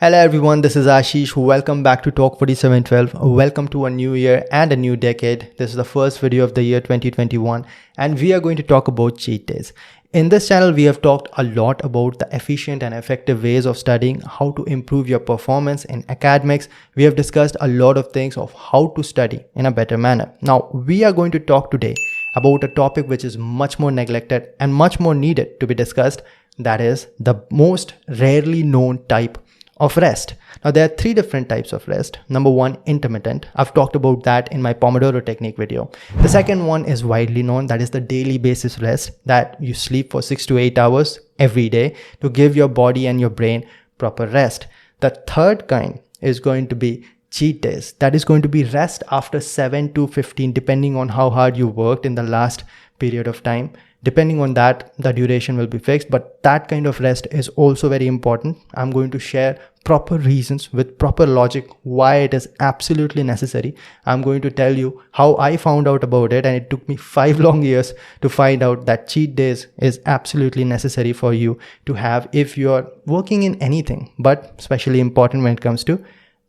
Hello everyone, this is Ashish. Welcome back to Talk 4712. Welcome to a new year and a new decade. This is the first video of the year 2021 and we are going to talk about cheat days. In this channel, we have talked a lot about the efficient and effective ways of studying, how to improve your performance in academics. We have discussed a lot of things of how to study in a better manner. Now, we are going to talk today about a topic which is much more neglected and much more needed to be discussed. That is the most rarely known type of rest. Now there are three different types of rest. Number one, intermittent. I've talked about that in my Pomodoro technique video. The second one is widely known, that is the daily basis rest, that you sleep for 6 to 8 hours every day to give your body and your brain proper rest. The third kind is going to be cheat days. That is going to be rest after 7 to 15 depending on how hard you worked in the last period of time. Depending on that, the duration will be fixed, but that kind of rest is also very important. I'm going to share proper reasons with proper logic why it is absolutely necessary. I'm going to tell you how I found out about it, and it took me 5 long years to find out that cheat days is absolutely necessary for you to have if you're working in anything, but especially important when it comes to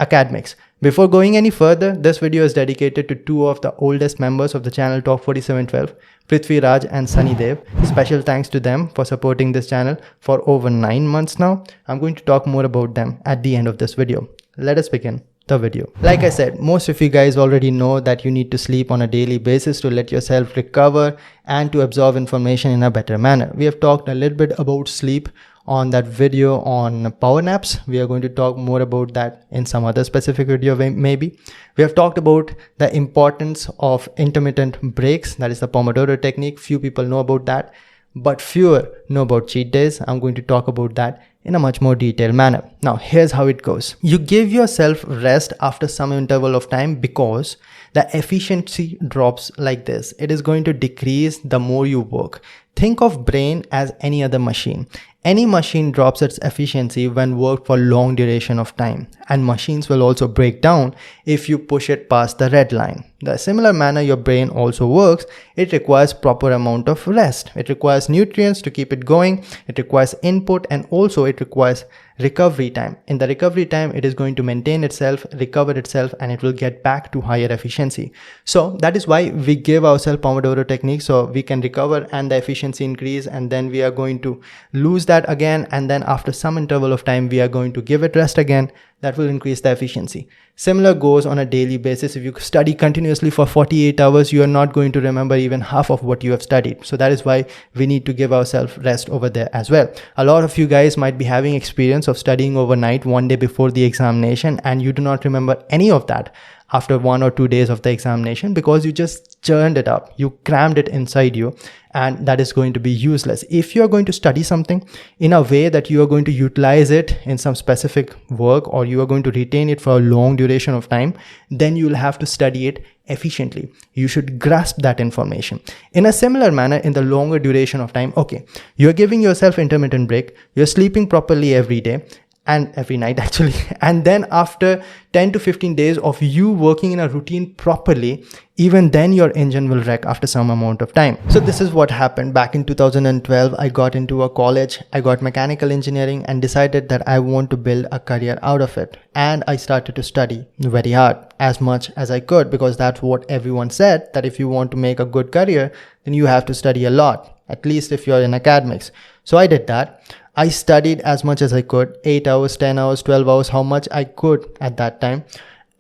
academics. Before going any further, this video is dedicated to two of the oldest members of the channel Talk 4712, Prithvi Raj and Sunny Dev. Special thanks to them for supporting this channel for over 9 months now. I'm going to talk more about them at the end of this video. Let us begin the video. Like I said, most of you guys already know that you need to sleep on a daily basis to let yourself recover and to absorb information in a better manner. We have talked a little bit about sleep on that video on power naps. We are going to talk more about that in some other specific video maybe. We have talked about the importance of intermittent breaks, that is the Pomodoro technique. Few people know about that, but fewer know about cheat days. I'm going to talk about that in a much more detailed manner. Now, here's how it goes. You give yourself rest after some interval of time because the efficiency drops like this. It is going to decrease the more you work. Think of brain as any other machine. Any machine drops its efficiency when worked for long duration of time, and machines will also break down if you push it past the red line. The similar manner your brain also works. It requires proper amount of rest. It requires nutrients to keep it going. It requires input, and also it requires recovery time. In the recovery time, it is going to maintain itself, recover itself, and it will get back to higher efficiency. So that is why we give ourselves Pomodoro technique, so we can recover and the efficiency increase, and then we are going to lose that again, and then after some interval of time we are going to give it rest again. That will increase the efficiency. Similar goes on a daily basis. If you study continuously for 48 hours, you are not going to remember even half of what you have studied. So that is why we need to give ourselves rest over there as well. A lot of you guys might be having experience of studying overnight one day before the examination, and you do not remember any of that after 1 or 2 days of the examination because you just churned it up, you crammed it inside you, and that is going to be useless. If you are going to study something in a way that you are going to utilize it in some specific work, or you are going to retain it for a long duration of time, then you will have to study it efficiently. You should grasp that information. In a similar manner, in the longer duration of time, okay, you are giving yourself intermittent break, you're sleeping properly every day, and every night actually, and then after 10 to 15 days of you working in a routine properly, even then your engine will wreck after some amount of time. So this is what happened back in 2012. I got into a college, I got mechanical engineering and decided that I want to build a career out of it, and I started to study very hard, as much as I could, because that's what everyone said, that if you want to make a good career, then you have to study a lot, at least if you're in academics. So I did that. I studied as much as I could, 8 hours, 10 hours, 12 hours, how much I could at that time.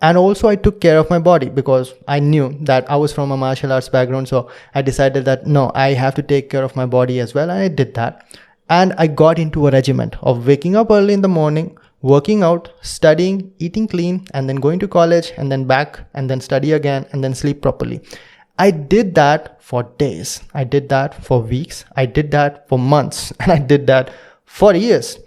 And also I took care of my body because I knew that I was from a martial arts background. So I decided that no, I have to take care of my body as well. And I did that. And I got into a regiment of waking up early in the morning, working out, studying, eating clean, and then going to college, and then back, and then study again, and then sleep properly. I did that for days. I did that for weeks. I did that for months. And I did that for years.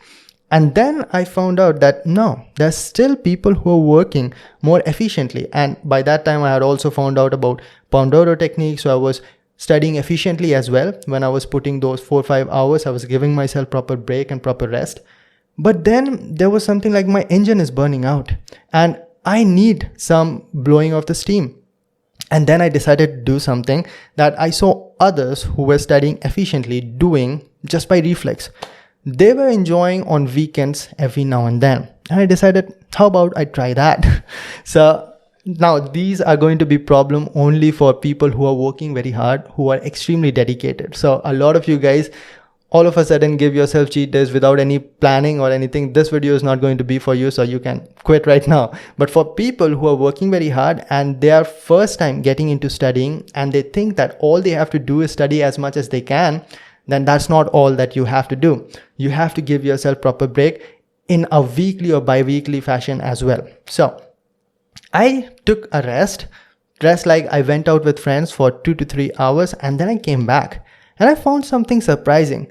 And then I found out that no, there's still people who are working more efficiently. And by that time, I had also found out about Pomodoro technique. So I was studying efficiently as well. When I was putting those 4 or 5 hours, I was giving myself proper break and proper rest. But then there was something like my engine is burning out and I need some blowing of the steam. And then I decided to do something that I saw others who were studying efficiently doing just by reflex. They were enjoying on weekends every now and then. And I decided, how about I try that? So now these are going to be problem only for people who are working very hard, who are extremely dedicated. So a lot of you guys all of a sudden give yourself cheat days without any planning or anything. This video is not going to be for you, so you can quit right now. But for people who are working very hard and they are first time getting into studying and they think that all they have to do is study as much as they can, then that's not all that you have to do. You have to give yourself proper break in a weekly or bi-weekly fashion as well. So I took a rest like I went out with friends for 2 to 3 hours, and then I came back and I found something surprising,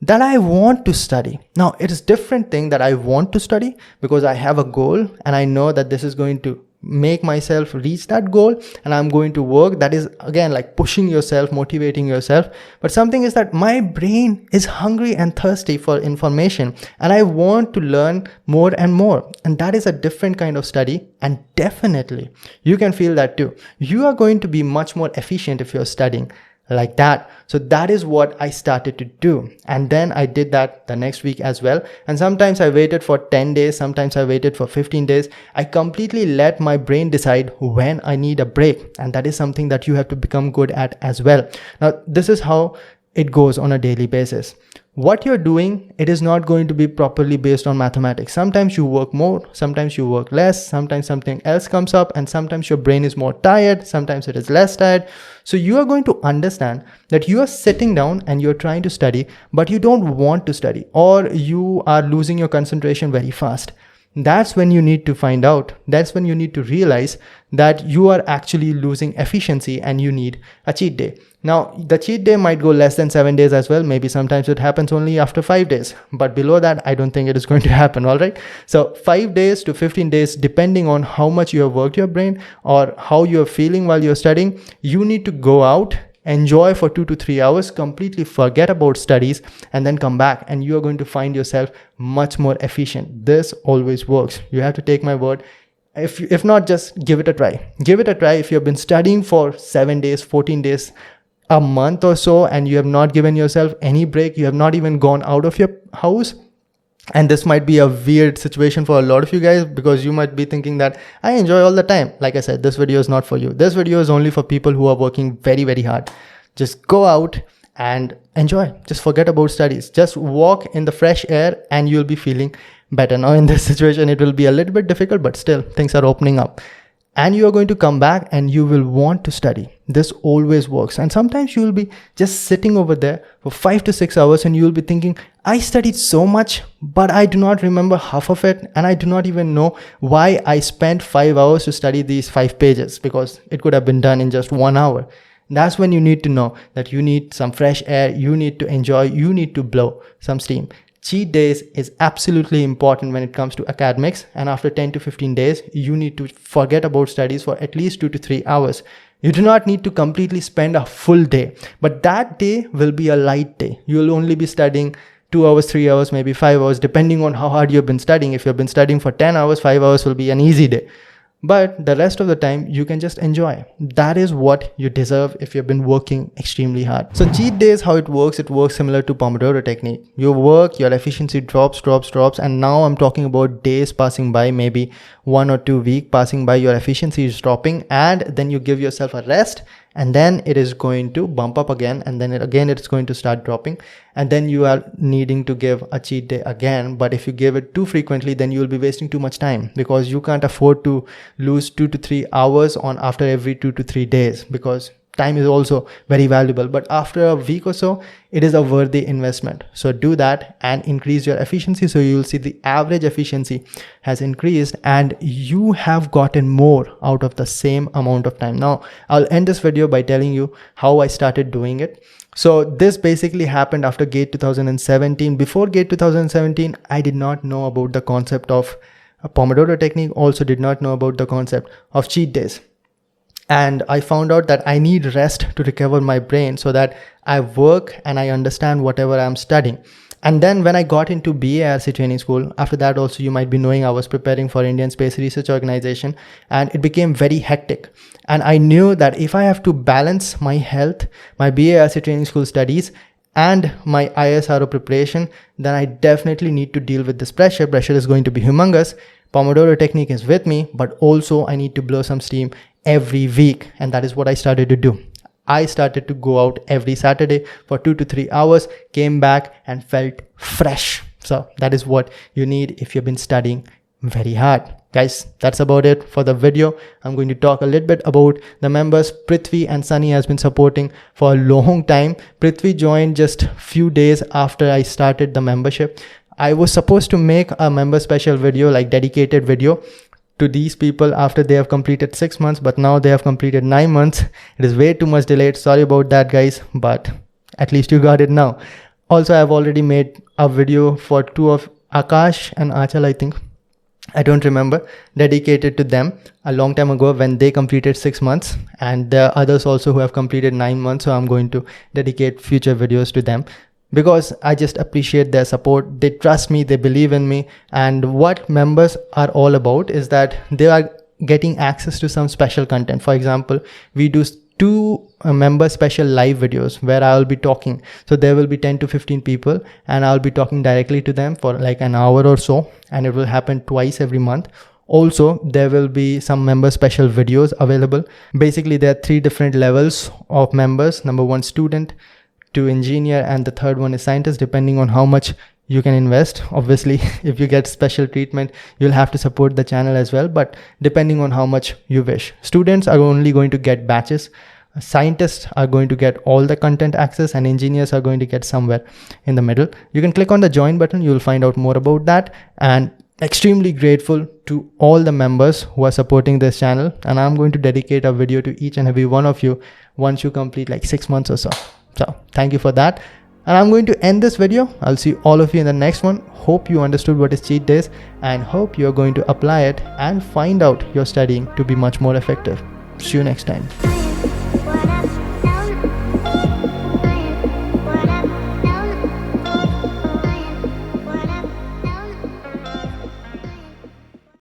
that I want to study. Now it is different thing that I want to study because I have a goal and I know that this is going to make myself reach that goal and I'm going to work. That is again like pushing yourself, motivating yourself. But something is that my brain is hungry and thirsty for information and I want to learn more and more. And that is a different kind of study, and definitely you can feel that too. You are going to be much more efficient if you're studying like that. So that is what I started to do, and then I did that the next week as well. And sometimes I waited for 10 days, sometimes I waited for 15 days. I completely let my brain decide when I need a break, and that is something that you have to become good at as well. Now this is how it goes on a daily basis. What you're doing, it is not going to be properly based on mathematics. Sometimes you work more, sometimes you work less, sometimes something else comes up, and sometimes your brain is more tired, sometimes it is less tired. So you are going to understand that you are sitting down and you're trying to study, but you don't want to study, or you are losing your concentration very fast. That's when you need to find out. That's when you need to realize that you are actually losing efficiency and you need a cheat day. Now, the cheat day might go less than 7 days as well. Maybe sometimes it happens only after 5 days. But below that, I don't think it is going to happen, all right? So 5 days to 15 days, depending on how much you have worked your brain or how you are feeling while you're studying, you need to go out, enjoy for 2 to 3 hours, completely forget about studies, and then come back and you are going to find yourself much more efficient. This always works. You have to take my word. If not, just give it a try. Give it a try. If you've been studying for 7 days, 14 days, a month or so, and you have not given yourself any break, you have not even gone out of your house. And this might be a weird situation for a lot of you guys, because you might be thinking that I enjoy all the time. Like I said, this video is not for you. This video is only for people who are working very, very hard. Just go out and enjoy. Just forget about studies. Just walk in the fresh air and you'll be feeling better. Now in this situation, it will be a little bit difficult, but still things are opening up. And you are going to come back and you will want to study. This always works. And sometimes you will be just sitting over there for 5 to 6 hours and you will be thinking, I studied so much, but I do not remember half of it. And I do not even know why I spent 5 hours to study these 5 pages, because it could have been done in just 1 hour. That's when you need to know that you need some fresh air, you need to enjoy, you need to blow some steam. Cheat days is absolutely important when it comes to academics, and after 10 to 15 days, you need to forget about studies for at least 2 to 3 hours. You do not need to completely spend a full day, but that day will be a light day. You will only be studying 2 hours, 3 hours, maybe 5 hours, depending on how hard you've been studying. If you've been studying for 10 hours, 5 hours will be an easy day. But the rest of the time you can just enjoy. That is what you deserve if you've been working extremely hard. So cheat days, how it works similar to Pomodoro technique. You work, your efficiency drops, and now I'm talking about days passing by, maybe 1 or 2 weeks passing by, your efficiency is dropping, and then you give yourself a rest, and then it is going to bump up again, and then it's going to start dropping, and then you are needing to give a cheat day again. But if you give it too frequently, then you will be wasting too much time, because you can't afford to lose 2 to 3 hours on after every 2 to 3 days, because time is also very valuable. But after a week or so, it is a worthy investment. So do that and increase your efficiency. So you will see the average efficiency has increased and you have gotten more out of the same amount of time. Now I'll end this video by telling you how I started doing it. So this basically happened after GATE 2017. Before GATE 2017, I did not know about the concept of a Pomodoro technique, also did not know about the concept of cheat days. And I found out that I need rest to recover my brain so that I work and I understand whatever I'm studying. And then when I got into BARC training school, after that also you might be knowing I was preparing for Indian Space Research Organization, and it became very hectic. And I knew that if I have to balance my health, my BARC training school studies, and my ISRO preparation, then I definitely need to deal with this pressure. Pressure is going to be humongous. Pomodoro technique is with me, but also I need to blow some steam every week. And that is what I started to do. I started to go out every Saturday for 2 to 3 hours, came back and felt fresh. So that is what you need if you've been studying very hard. Guys, that's about it for the video. I'm going to talk a little bit about the members. Prithvi and Sunny has been supporting for a long time. Prithvi joined just few days after I started the membership. I was supposed to make a member special video, like dedicated video to these people after they have completed 6 months, but now they have completed 9 months. It is way too much delayed. Sorry about that, guys, but at least you got it now. Also, I've already made a video for 2 of Akash and Achal, I think. I don't remember, dedicated to them a long time ago when they completed 6 months, and there are others also who have completed 9 months. So I'm going to dedicate future videos to them because I just appreciate their support. They trust me, they believe in me. And what members are all about is that they are getting access to some special content. For example, we do 2 member special live videos where I'll be talking. So there will be 10 to 15 people and I'll be talking directly to them for like an hour or so, and it will happen twice every month. Also, there will be some member special videos available. Basically, there are 3 different levels of members. Number 1, student, 2, engineer, and the third one is scientist, depending on how much you can invest. Obviously, if you get special treatment, you'll have to support the channel as well, but depending on how much you wish. Students are only going to get batches. Scientists are going to get all the content access, and engineers are going to get somewhere in the middle. You can click on the join button. You'll find out more about that. And extremely grateful to all the members who are supporting this channel. And I'm going to dedicate a video to each and every one of you once you complete like 6 months or so. So thank you for that. And I'm going to end this video. I'll see all of you in the next one. Hope you understood what is cheat days and hope you're going to apply it and find out your studying to be much more effective. See you next time.